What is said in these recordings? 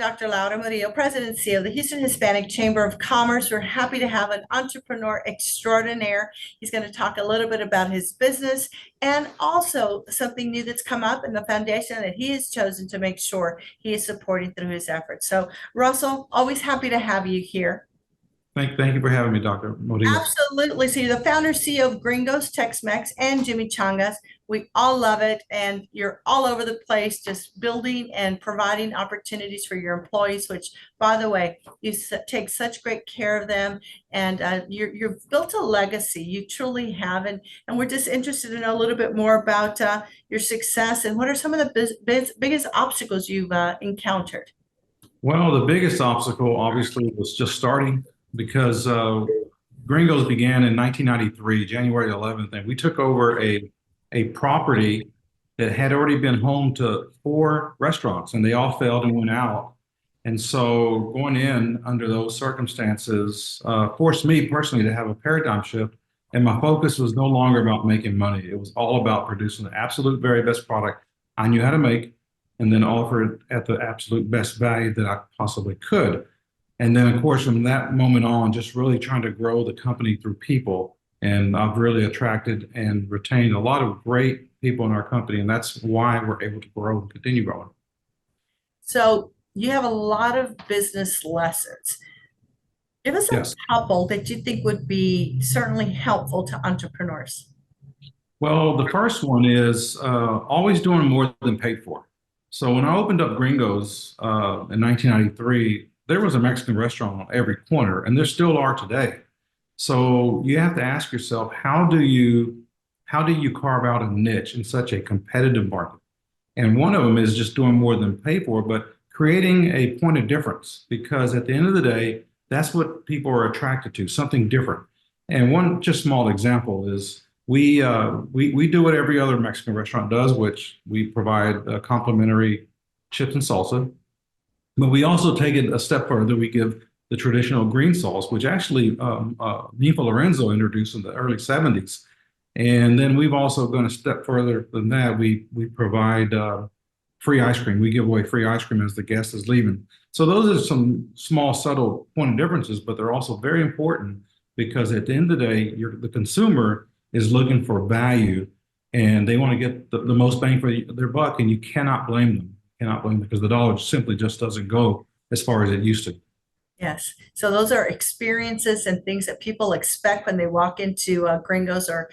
Dr. Laura Murillo, President and CEO of the Houston Hispanic Chamber of Commerce. We're happy to have an entrepreneur extraordinaire. He's going to talk a little bit about his business and also something new that's come up in the foundation that he has chosen to make sure he is supporting through his efforts. So, Russell, always happy to have you here. Thank you for having me, Dr. Murillo. Absolutely. So you're the founder CEO of Gringos Tex-Mex and Jimmy Changas. We all love it. And you're all over the place, just building and providing opportunities for your employees, which, by the way, you take such great care of them. And you've built a legacy. You truly have. And we're just interested to know a little bit more about your success and what are some of the biggest obstacles you've encountered? Well, the biggest obstacle obviously was just starting because Gringos began in 1993, January 11th, and we took over a property that had already been home to 4 restaurants, and they all failed and went out. And so going in under those circumstances forced me personally to have a paradigm shift, and my focus was no longer about making money. It was all about producing the absolute very best product I knew how to make, and then offer it at the absolute best value that I possibly could. And then, of course, from that moment on, just really trying to grow the company through people. And I've really attracted and retained a lot of great people in our company. And that's why we're able to grow and continue growing. So you have a lot of business lessons. Give us a Yes. couple that you think would be certainly helpful to entrepreneurs. Well, the first one is always doing more than paid for. So when I opened up Gringos in 1993, there was a Mexican restaurant on every corner, and there still are today. So you have to ask yourself, how do you carve out a niche in such a competitive market? And one of them is just doing more than pay for, but creating a point of difference, because at the end of the day, that's what people are attracted to, something different. And one just small example is we do what every other Mexican restaurant does, which we provide complimentary chips and salsa. But we also take it a step further. We give the traditional green sauce, which actually Nifa Lorenzo introduced in the early 70s. And then we've also gone a step further than that. We provide free ice cream. We give away free ice cream as the guest is leaving. So those are some small, subtle point of differences, but they're also very important because at the end of the day, the consumer is looking for value and they want to get the most bang for their buck, and you cannot blame them. Cannot blame them because the dollar simply just doesn't go as far as it used to. Yes. So those are experiences and things that people expect when they walk into Gringos or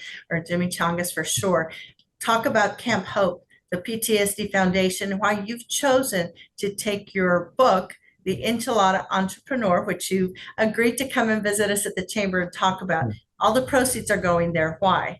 Jimmy Changas for sure. Talk about Camp Hope, the PTSD Foundation, why you've chosen to take your book, The Enchilada Entrepreneur, which you agreed to come and visit us at the Chamber and talk about. All the proceeds are going there. Why?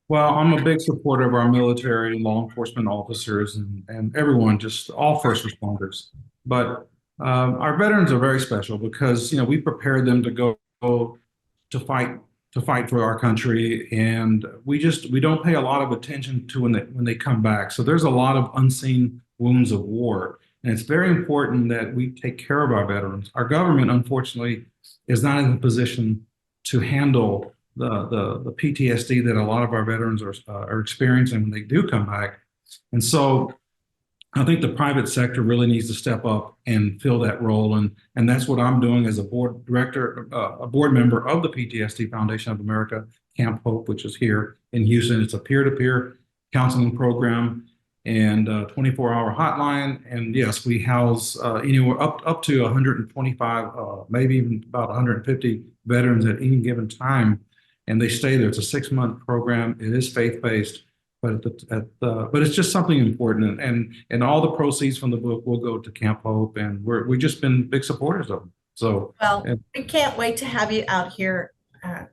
Well, I'm a big supporter of our military, law enforcement officers, and everyone, just all first responders. But our veterans are very special because we prepare them to go to fight for our country, and we don't pay a lot of attention to when they come back. So there's a lot of unseen wounds of war, and it's very important that we take care of our veterans. Our government, unfortunately, is not in a position to handle the PTSD that a lot of our veterans are experiencing when they do come back. And so I think the private sector really needs to step up and fill that role. And that's what I'm doing as a board director, a board member of the PTSD Foundation of America, Camp Hope, which is here in Houston. It's a peer-to-peer counseling program and a 24-hour hotline. And yes, we house anywhere up to 125, maybe even about 150 veterans at any given time. And they stay there. It's a 6-month program. It is faith-based, but but it's just something important. And all the proceeds from the book will go to Camp Hope, and we've just been big supporters of them. So, Well, we can't wait to have you out here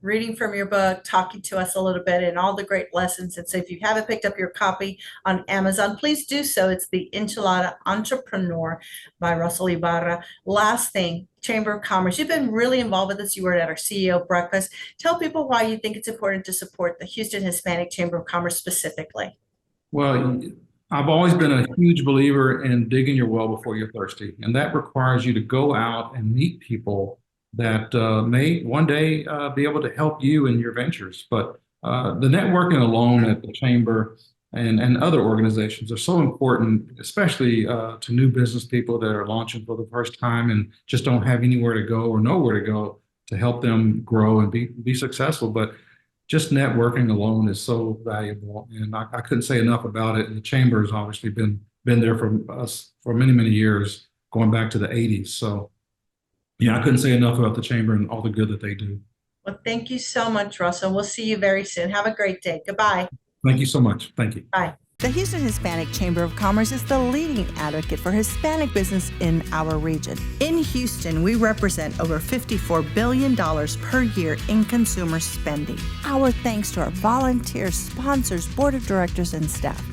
reading from your book, talking to us a little bit, and all the great lessons. And so, if you haven't picked up your copy on Amazon, please do so. It's The Enchilada Entrepreneur by Russell Ibarra. Last thing, Chamber of Commerce. You've been really involved with this. You were at our CEO breakfast. Tell people why you think it's important to support the Houston Hispanic Chamber of Commerce specifically. well, I've always been a huge believer in digging your well before you're thirsty, and that requires you to go out and meet people that may one day be able to help you in your ventures. But the networking alone at the chamber and other organizations are so important, especially to new business people that are launching for the first time and just don't have anywhere to go or nowhere to go to help them grow and be successful. But just networking alone is so valuable, and I couldn't say enough about it. And the chamber has obviously been there for us for many, many years, going back to the 80s. So yeah, I couldn't say enough about the chamber and all the good that they do. Well, thank you so much, Russell. We'll see you very soon. Have a great day. Goodbye. Thank you so much. Thank you. Bye. The Houston Hispanic Chamber of Commerce is the leading advocate for Hispanic business in our region. In Houston, we represent over $54 billion per year in consumer spending. Our thanks to our volunteers, sponsors, board of directors, and staff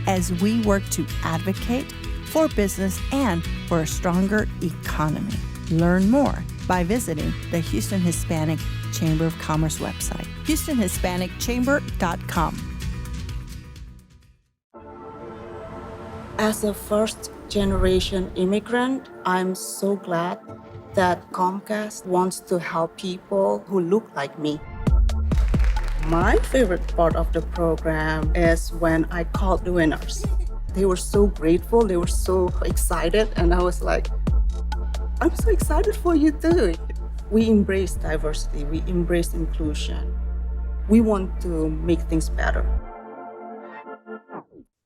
as we work to advocate for business and for a stronger economy. Learn more by visiting the Houston Hispanic Chamber of Commerce website, HoustonHispanicChamber.com. As a first-generation immigrant, I'm so glad that Comcast wants to help people who look like me. My favorite part of the program is when I called the winners. They were so grateful, they were so excited, and I was like, I'm so excited for you too. We embrace diversity, we embrace inclusion. We want to make things better.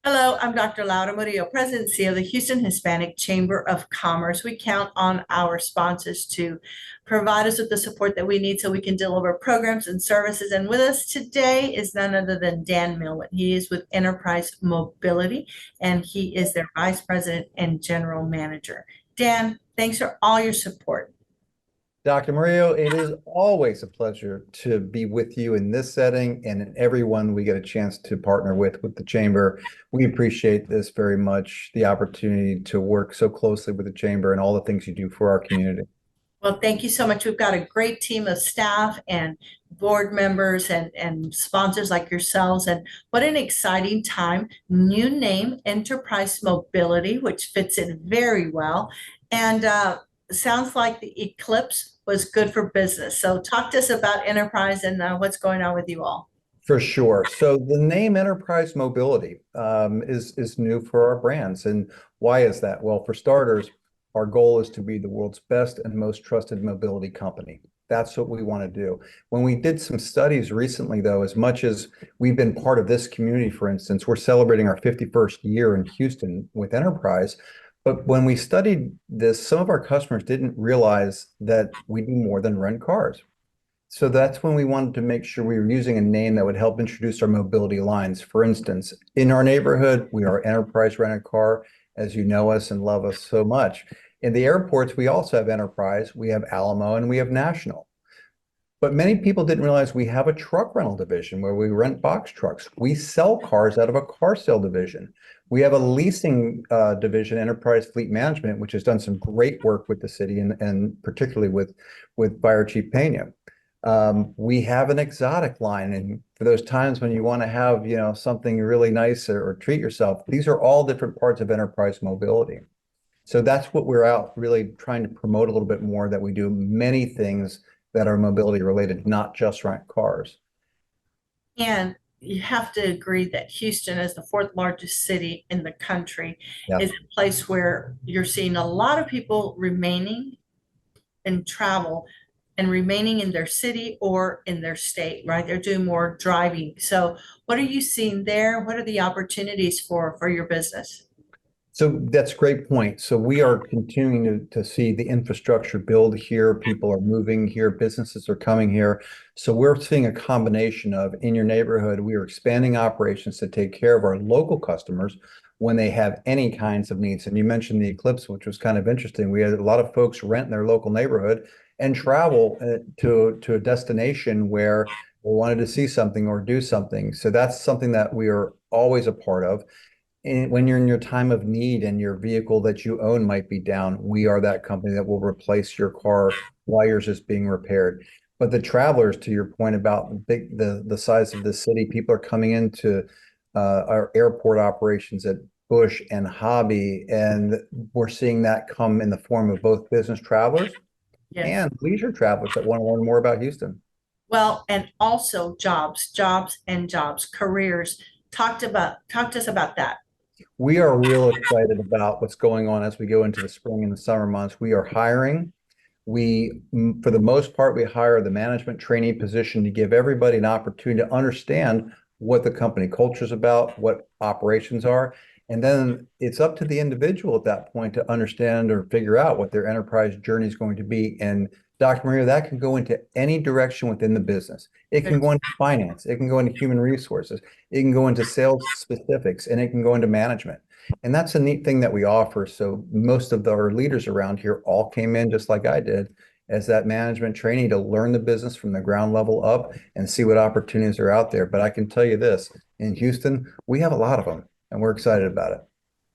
Hello, I'm Dr. Laura Murillo, President and CEO of the Houston Hispanic Chamber of Commerce. We count on our sponsors to provide us with the support that we need so we can deliver programs and services. And with us today is none other than Dan Millman. He is with Enterprise Mobility, and he is their Vice President and General Manager. Dan, thanks for all your support. Dr. Murillo, it is always a pleasure to be with you in this setting and in everyone we get a chance to partner with the Chamber. We appreciate this very much, the opportunity to work so closely with the Chamber and all the things you do for our community. Well, thank you so much. We've got a great team of staff and board members and sponsors like yourselves. And what an exciting time. New name, Enterprise Mobility, which fits in very well. And sounds like the eclipse was good for business. So talk to us about Enterprise and what's going on with you all. For sure. So the name Enterprise Mobility is new for our brands. And why is that? Well, for starters, our goal is to be the world's best and most trusted mobility company. That's what we want to do. When we did some studies recently, though, as much as we've been part of this community, for instance, we're celebrating our 51st year in Houston with Enterprise. But when we studied this, some of our customers didn't realize that we do more than rent cars. So that's when we wanted to make sure we were using a name that would help introduce our mobility lines. For instance, in our neighborhood, we are Enterprise Rent a Car, as you know us and love us so much. In the airports, we also have Enterprise, we have Alamo, and we have National. But many people didn't realize we have a truck rental division where we rent box trucks. We sell cars out of a car sale division. We have a leasing division, Enterprise Fleet Management, which has done some great work with the city and particularly with Fire Chief Pena. We have an exotic line, and for those times when you want to have something really nice or treat yourself, these are all different parts of Enterprise Mobility. So that's what we're out really trying to promote a little bit more, that we do many things that are mobility related, not just rent cars. And you have to agree that Houston, as the fourth largest city in the country, Yep. is a place where you're seeing a lot of people remaining in travel and remaining in their city or in their state, right? They're doing more driving. So what are you seeing there? What are the opportunities for your business? So that's a great point. So we are continuing to see the infrastructure build here. People are moving here, businesses are coming here. So we're seeing a combination of, in your neighborhood, we are expanding operations to take care of our local customers when they have any kinds of needs. And you mentioned the eclipse, which was kind of interesting. We had a lot of folks rent in their local neighborhood and travel to a destination where they wanted to see something or do something. So that's something that we are always a part of. And when you're in your time of need and your vehicle that you own might be down, we are that company that will replace your car while yours is being repaired. But the travelers, to your point about the size of the city, people are coming into our airport operations at Bush and Hobby, and we're seeing that come in the form of both business travelers Yes. and leisure travelers that want to learn more about Houston. Well, and also jobs, careers. Talk to us about that. We are real excited about what's going on as we go into the spring and the summer months. We are hiring. For the most part, we hire the management trainee position to give everybody an opportunity to understand what the company culture is about, what operations are. And then it's up to the individual at that point to understand or figure out what their enterprise journey is going to be. And Dr. Murillo, that can go into any direction within the business. It can go into finance, it can go into human resources, it can go into sales specifics, and it can go into management. And that's a neat thing that we offer. So most of our leaders around here all came in just like I did as that management trainee to learn the business from the ground level up and see what opportunities are out there. But I can tell you this, in Houston, we have a lot of them and we're excited about it.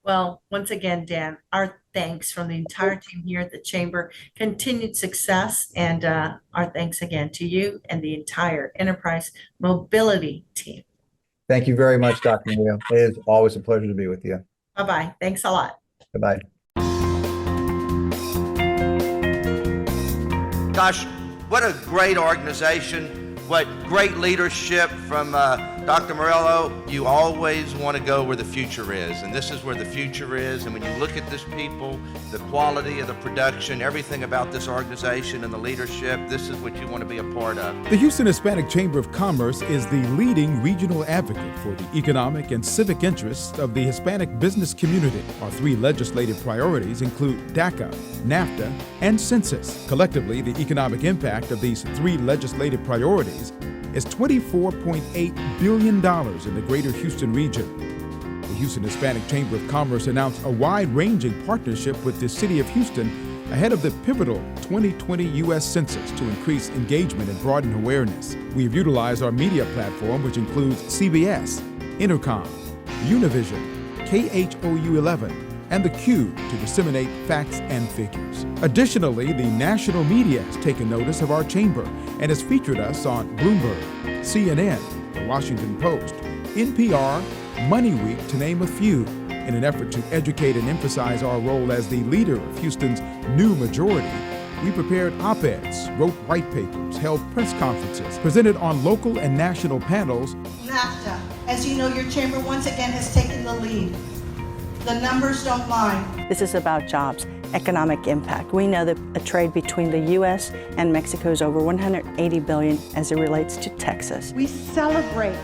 Well, once again, Dan, our thanks from the entire team here at the Chamber. Continued success, and our thanks again to you and the entire Enterprise Mobility team. Thank you very much, Dr. Murillo. It is always a pleasure to be with you. Bye-bye. Thanks a lot. Goodbye. Gosh, what a great organization, what great leadership from Dr. Murillo. You always want to go where the future is, and this is where the future is. And when you look at this people, the quality of the production, everything about this organization and the leadership, this is what you want to be a part of. The Houston Hispanic Chamber of Commerce is the leading regional advocate for the economic and civic interests of the Hispanic business community. Our 3 legislative priorities include DACA, NAFTA, and census. Collectively, the economic impact of these 3 legislative priorities is $24.8 billion in the greater Houston region. The Houston Hispanic Chamber of Commerce announced a wide-ranging partnership with the City of Houston ahead of the pivotal 2020 U.S. Census to increase engagement and broaden awareness. We have utilized our media platform, which includes CBS, Intercom, Univision, KHOU 11, and the Q to disseminate facts and figures. Additionally, the national media has taken notice of our chamber and has featured us on Bloomberg, CNN, The Washington Post, NPR, Money Week, to name a few. In an effort to educate and emphasize our role as the leader of Houston's new majority, we prepared op-eds, wrote white papers, held press conferences, presented on local and national panels. NAFTA, as you know, your chamber once again has taken the lead. The numbers don't lie. This is about jobs, economic impact. We know that a trade between the U.S. and Mexico is over $180 billion as it relates to Texas. We celebrate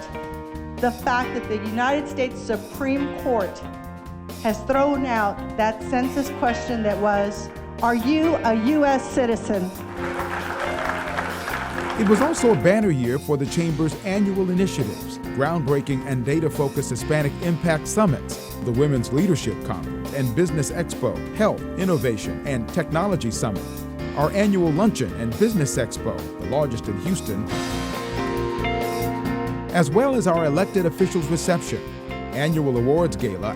the fact that the United States Supreme Court has thrown out that census question that was, are you a U.S. citizen? It was also a banner year for the Chamber's annual initiatives, groundbreaking and data-focused Hispanic Impact Summits, the Women's Leadership Conference and Business Expo, Health, Innovation, and Technology Summit, our annual Luncheon and Business Expo, the largest in Houston, as well as our elected officials reception, annual awards gala.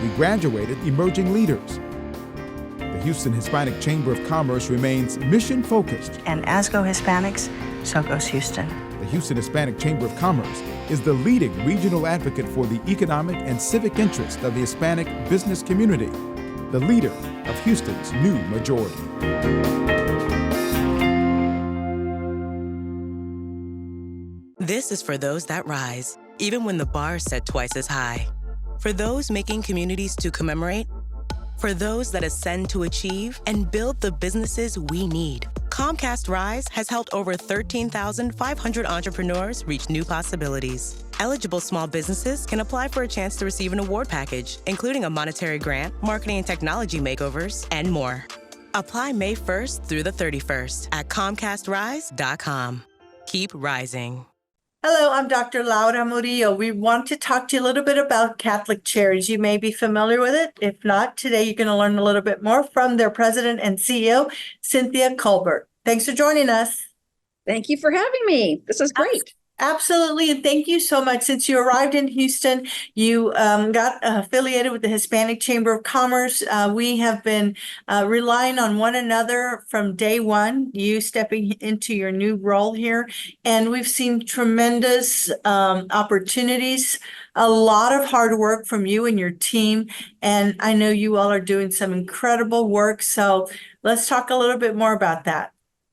We graduated emerging leaders. The Houston Hispanic Chamber of Commerce remains mission-focused. And as go Hispanics, so goes Houston. The Houston Hispanic Chamber of Commerce is the leading regional advocate for the economic and civic interest of the Hispanic business community, the leader of Houston's new majority. This is for those that rise, even when the bar is set twice as high. For those making communities to commemorate. For those that ascend to achieve and build the businesses we need. Comcast Rise has helped over 13,500 entrepreneurs reach new possibilities. Eligible small businesses can apply for a chance to receive an award package, including a monetary grant, marketing and technology makeovers, and more. Apply May 1st through the 31st at ComcastRise.com. Keep rising. Hello, I'm Dr. Laura Murillo. We want to talk to you a little bit about Catholic Charities. You may be familiar with it. If not, today you're going to learn a little bit more from their president and CEO, Cynthia Colbert. Thanks for joining us. Thank you for having me. This is great. Absolutely. And thank you so much. Since you arrived in Houston, you got affiliated with the Hispanic Chamber of Commerce. We have been relying on one another from day one, you stepping into your new role here. And we've seen tremendous opportunities, a lot of hard work from you and your team. And I know you all are doing some incredible work. So let's talk a little bit more about that.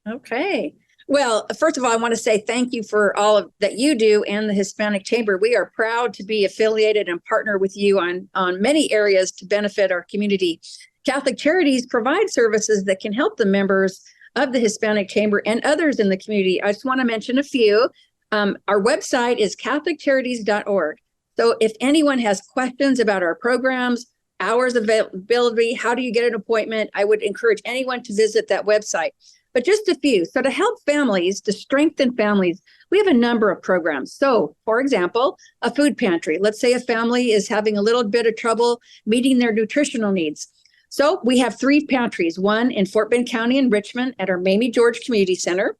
Okay. Well, first of all, I want to say thank you for all of that you do and the Hispanic Chamber. We are proud to be affiliated and partner with you on many areas to benefit our community. Catholic Charities provide services that can help the members of the Hispanic Chamber and others in the community. I just want to mention a few. Our website is catholiccharities.org. So if anyone has questions about our programs, hours availability, how do you get an appointment, I would encourage anyone to visit that website. But just a few. So to help families, to strengthen families, we have a number of programs. So, for example, a food pantry. Let's say a family is having a little bit of trouble meeting their nutritional needs. So we have 3 pantries, one in Fort Bend County in Richmond at our Mamie George Community Center.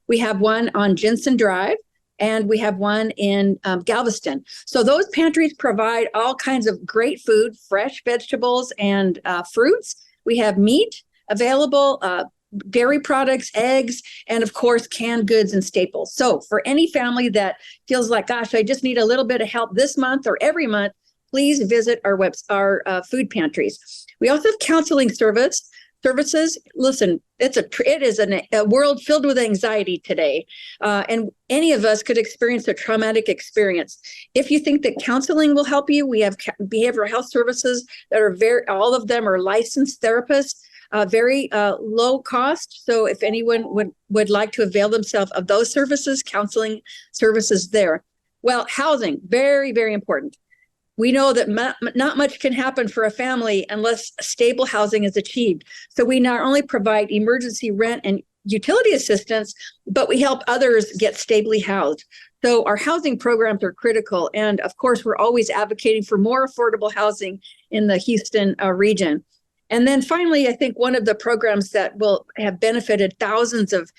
We have one on Jensen Drive, and we have one in Galveston. So those pantries provide all kinds of great food, fresh vegetables and fruits. We have meat available, dairy products, eggs, and of course, canned goods and staples. So for any family that feels like, gosh, I just need a little bit of help this month or every month, please visit our food pantries. We also have counseling services. Listen, it is a world filled with anxiety today, and any of us could experience a traumatic experience. If you think that counseling will help you, we have behavioral health services that are all of them are licensed therapists. Very low cost. So if anyone would like to avail themselves of those services, counseling services there. Well, housing, very, very important. We know that not much can happen for a family unless stable housing is achieved. So we not only provide emergency rent and utility assistance, but we help others get stably housed. So our housing programs are critical. And of course, we're always advocating for more affordable housing in the Houston region. And then finally, I think one of the programs that will have benefited thousands of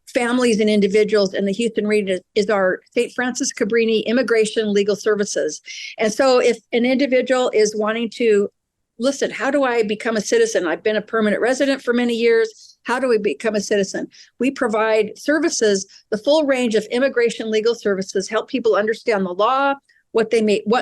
families and individuals in the Houston region is our St. Francis Cabrini Immigration Legal Services. And so if an individual is wanting to, listen, how do I become a citizen? I've been a permanent resident for many years. How do we become a citizen? We provide services, the full range of immigration legal services, help people understand the law, what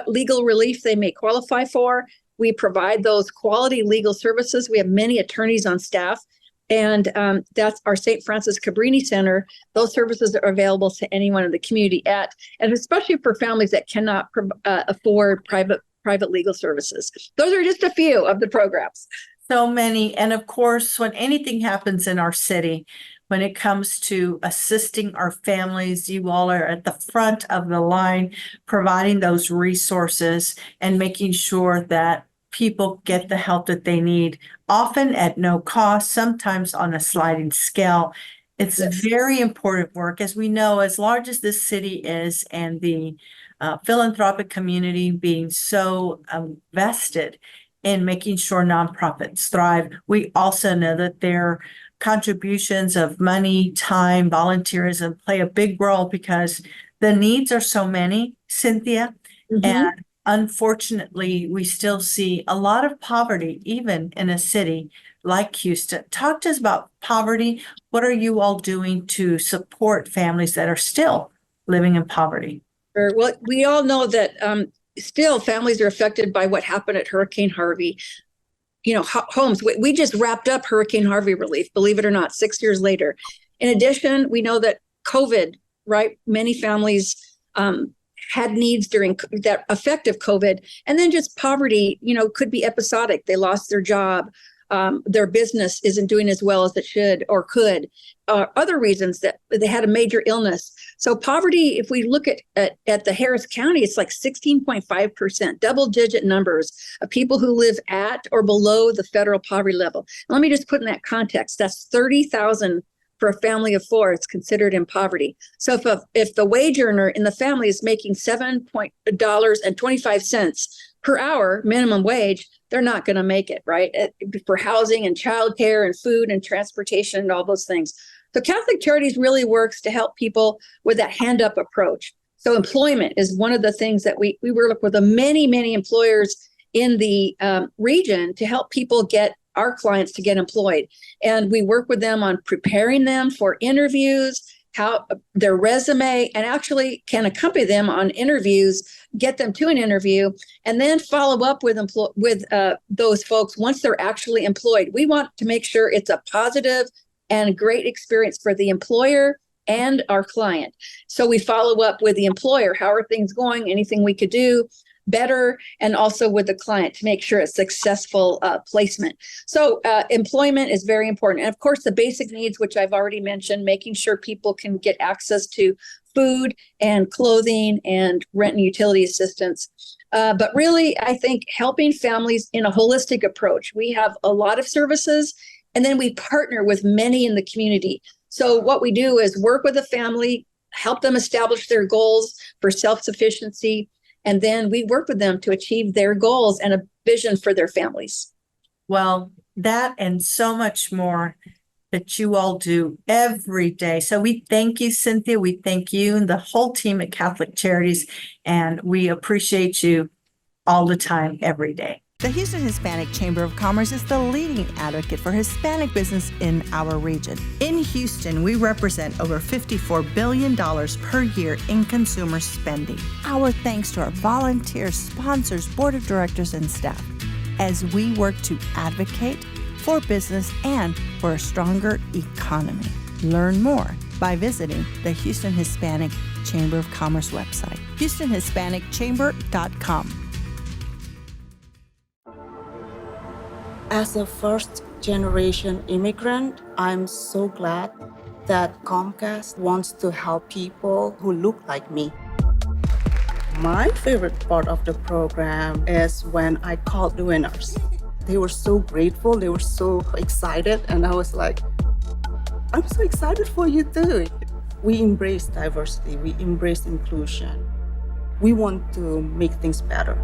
legal relief they may qualify for. We provide those quality legal services. We have many attorneys on staff, and that's our St. Francis Cabrini Center. Those services are available to anyone in the community and especially for families that cannot afford private legal services. Those are just a few of the programs. So many. And of course, when anything happens in our city, when it comes to assisting our families, you all are at the front of the line, providing those resources and making sure that people get the help that they need, often at no cost, sometimes on a sliding scale. It's very important work, as we know, as large as this city is, and the philanthropic community being so vested in making sure nonprofits thrive. We also know that their contributions of money, time, volunteerism play a big role because the needs are so many, Cynthia. And unfortunately, we still see a lot of poverty, even in a city like Houston. Talk to us about poverty. What are you all doing to support families that are still living in poverty? Well, we all know that still families are affected by what happened at Hurricane Harvey. You know, homes, we just wrapped up Hurricane Harvey relief, believe it or not, 6 years later. In addition, we know that COVID, right? Many families had needs during that effect of COVID, and then just poverty, you know, could be episodic. They lost their job. Their business isn't doing as well as it should or could. Other reasons that they had a major illness. So poverty, if we look at the Harris County, it's like 16.5%, double-digit numbers of people who live at or below the federal poverty level. Let me just put in that context. That's 30,000 for a family of 4 is considered in poverty. So if the wage earner in the family is making $7.25 per hour minimum wage, they're not going to make it, right? For housing and childcare and food and transportation and all those things. So Catholic Charities really works to help people with that hand-up approach. So employment is one of the things that we work with many employers in the region to help people get our clients to get employed. And we work with them on preparing them for interviews, how their resume, and actually can accompany them on interviews, get them to an interview, and then follow up with those folks once they're actually employed. We want to make sure it's a positive, and a great experience for the employer and our client. So we follow up with the employer. How are things going? Anything we could do better? And also with the client to make sure it's successful placement. So employment is very important. And of course, the basic needs, which I've already mentioned, making sure people can get access to food and clothing and rent and utility assistance. But really, I think helping families in a holistic approach. We have a lot of services, and then we partner with many in the community. So what we do is work with the family, help them establish their goals for self-sufficiency, and then we work with them to achieve their goals and a vision for their families. Well, that and so much more that you all do every day. So we thank you, Cynthia. We thank you and the whole team at Catholic Charities, and we appreciate you all the time, every day. The Houston Hispanic Chamber of Commerce is the leading advocate for Hispanic business in our region. In Houston, we represent over $54 billion per year in consumer spending. Our thanks to our volunteers, sponsors, board of directors, and staff as we work to advocate for business and for a stronger economy. Learn more by visiting the Houston Hispanic Chamber of Commerce website, houstonhispanicchamber.com. As a first-generation immigrant, I'm so glad that Comcast wants to help people who look like me. My favorite part of the program is when I called the winners. They were so grateful, they were so excited, and I was like, I'm so excited for you too. We embrace diversity, we embrace inclusion. We want to make things better.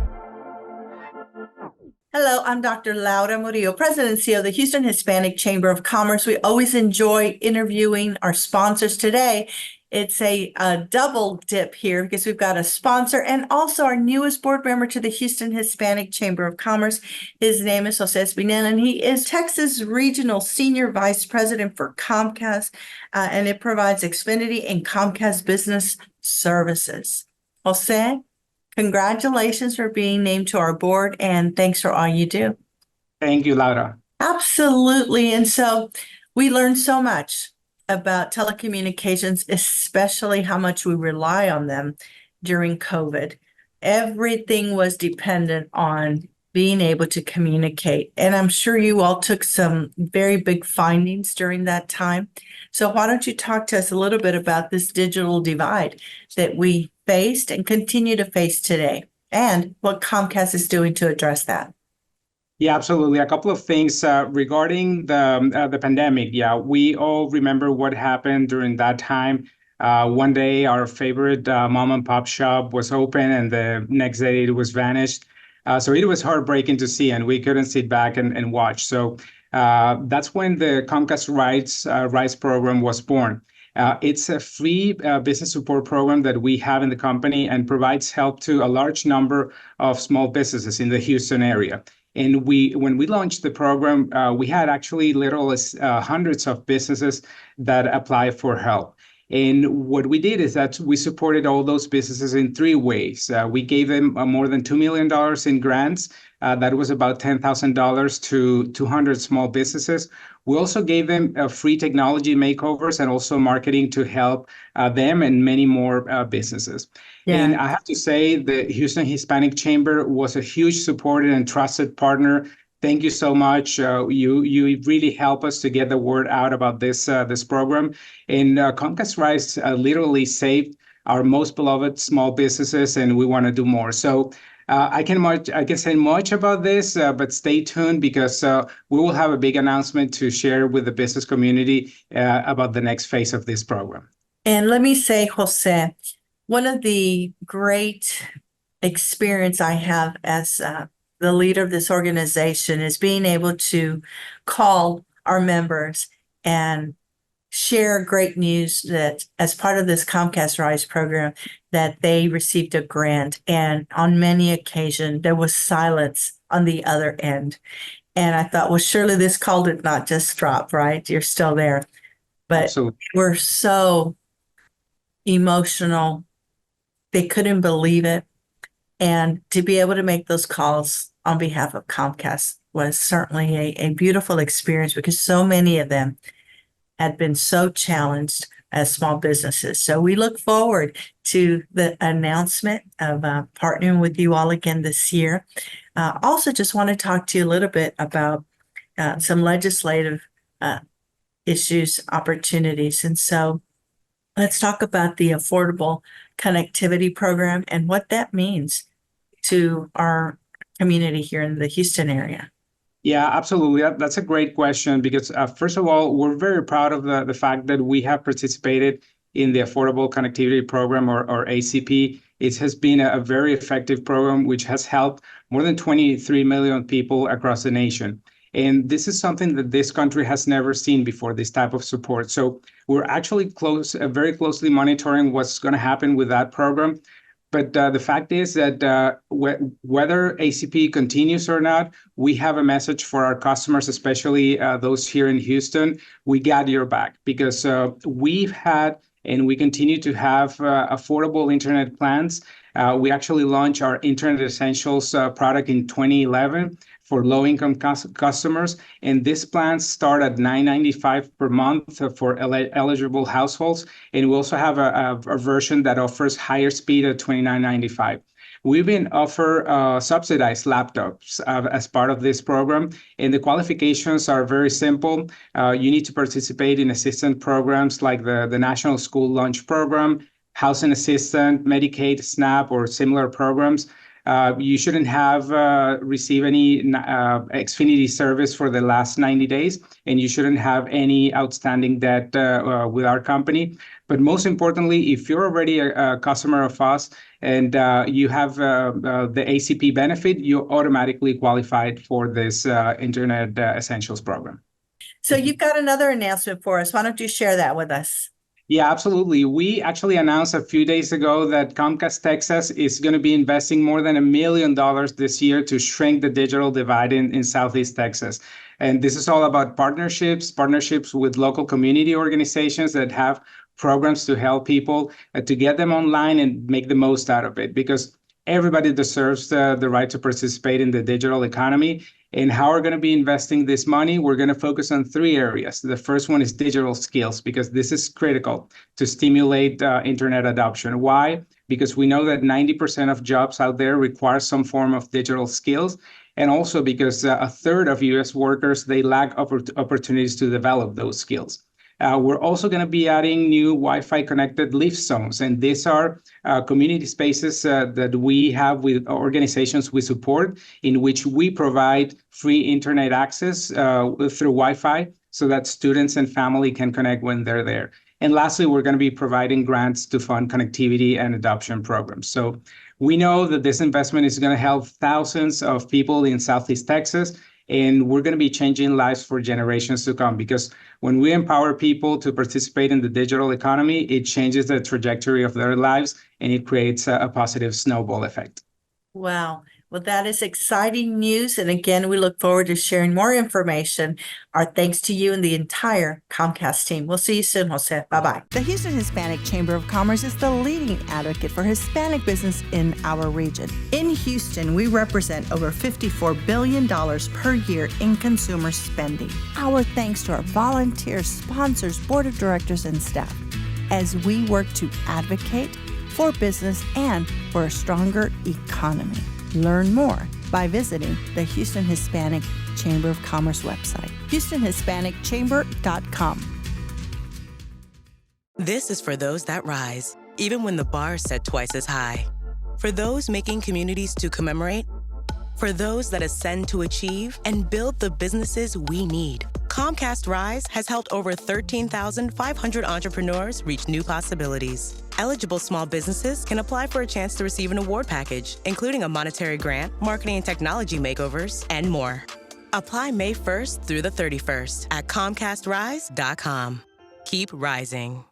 Hello, I'm Dr. Laura Murillo, President and CEO of the Houston Hispanic Chamber of Commerce. We always enjoy interviewing our sponsors. Today, it's a double dip here because we've got a sponsor and also our newest board member to the Houston Hispanic Chamber of Commerce. His name is Jose Espinel, and he is Texas Regional Senior Vice President for Comcast, and it provides Xfinity and Comcast Business Services. Jose, congratulations for being named to our board, and thanks for all you do. Thank you, Laura. Absolutely. And so we learned so much about telecommunications, especially how much we rely on them during COVID. Everything was dependent on being able to communicate. And I'm sure you all took some very big findings during that time. So why don't you talk to us a little bit about this digital divide that we faced and continue to face today, and what Comcast is doing to address that? Yeah, absolutely. A couple of things regarding the pandemic. Yeah, we all remember what happened during that time. One day, our favorite mom and pop shop was open, and the next day it was vanished. So it was heartbreaking to see, and we couldn't sit back and watch. So that's when the Comcast Rights program was born. It's a free business support program that we have in the company and provides help to a large number of small businesses in the Houston area. And when we launched the program, we had actually little as hundreds of businesses that apply for help. And what we did is that we supported all those businesses in three ways. We gave them more than $2 million in grants. That was about $10,000 to 200 small businesses. We also gave them free technology makeovers and also marketing to help them and many more businesses. Yeah. And I have to say the Houston Hispanic Chamber was a huge supporter and trusted partner. Thank you so much. You really help us to get the word out about this program. And Comcast Rights literally saved our most beloved small businesses, and we want to do more. So I can say much about this, but stay tuned because we will have a big announcement to share with the business community about the next phase of this program. And let me say, Jose, one of the great experience I have as the leader of this organization is being able to call our members and share great news that as part of this Comcast Rise program, that they received a grant. And on many occasions, there was silence on the other end. And I thought, well, surely this call did not just drop, right? You're still there. But Absolutely. We're so emotional. They couldn't believe it. And to be able to make those calls on behalf of Comcast was certainly a beautiful experience because so many of them had been so challenged as small businesses. So we look forward to the announcement of partnering with you all again this year. Also, just want to talk to you a little bit about some legislative issues, opportunities. And so let's talk about the Affordable Connectivity Program and what that means to our community here in the Houston area. Yeah, absolutely. That's a great question because first of all, we're very proud of the fact that we have participated in the Affordable Connectivity Program or ACP. It has been a very effective program which has helped more than 23 million people across the nation. And this is something that this country has never seen before, this type of support. So we're actually very closely monitoring what's going to happen with that program. But the fact is that whether ACP continues or not, we have a message for our customers, especially those here in Houston. We got your back because we've had and we continue to have affordable internet plans. We actually launched our Internet Essentials product in 2011 for low-income customers, and these plans start at $9.95 per month for eligible households, and we also have a version that offers higher speed at $29.95. We've been offer subsidized laptops as part of this program, and the qualifications are very simple. You need to participate in assistance programs like the National School Lunch Program, Housing Assistance, Medicaid, SNAP, or similar programs. You shouldn't have received any Xfinity service for the last 90 days, and you shouldn't have any outstanding debt with our company. But most importantly, if you're already a customer of us and you have the ACP benefit, you're automatically qualified for this Internet Essentials program. So you've got another announcement for us. Why don't you share that with us? Yeah, absolutely. We actually announced a few days ago that Comcast Texas is going to be investing more than $1 million this year to shrink the digital divide in Southeast Texas. And this is all about partnerships with local community organizations that have programs to help people to get them online and make the most out of it, because everybody deserves the right to participate in the digital economy. And how we're going to be investing this money, we're going to focus on 3 areas. The first one is digital skills, because this is critical to stimulate internet adoption. Why? Because we know that 90% of jobs out there require some form of digital skills. And also because a third of U.S. workers, they lack opportunities to develop those skills. We're also going to be adding new Wi-Fi connected live zones, and these are community spaces that we have with organizations we support, in which we provide free internet access through Wi-Fi so that students and family can connect when they're there. And lastly, we're going to be providing grants to fund connectivity and adoption programs. So we know that this investment is going to help thousands of people in Southeast Texas, and we're going to be changing lives for generations to come, because when we empower people to participate in the digital economy, it changes the trajectory of their lives and it creates a positive snowball effect. Wow. Well, that is exciting news. And again, we look forward to sharing more information. Our thanks to you and the entire Comcast team. We'll see you soon, Jose. Bye-bye. The Houston Hispanic Chamber of Commerce is the leading advocate for Hispanic business in our region. In Houston, we represent over $54 billion per year in consumer spending. Our thanks to our volunteers, sponsors, board of directors, and staff as we work to advocate for business and for a stronger economy. Learn more by visiting the Houston Hispanic Chamber of Commerce website, HoustonHispanicChamber.com. This is for those that rise, even when the bar is set twice as high. For those making communities to commemorate. For those that ascend to achieve and build the businesses we need. Comcast Rise has helped over 13,500 entrepreneurs reach new possibilities. Eligible small businesses can apply for a chance to receive an award package, including a monetary grant, marketing and technology makeovers, and more. Apply May 1st through the 31st at ComcastRise.com. Keep rising.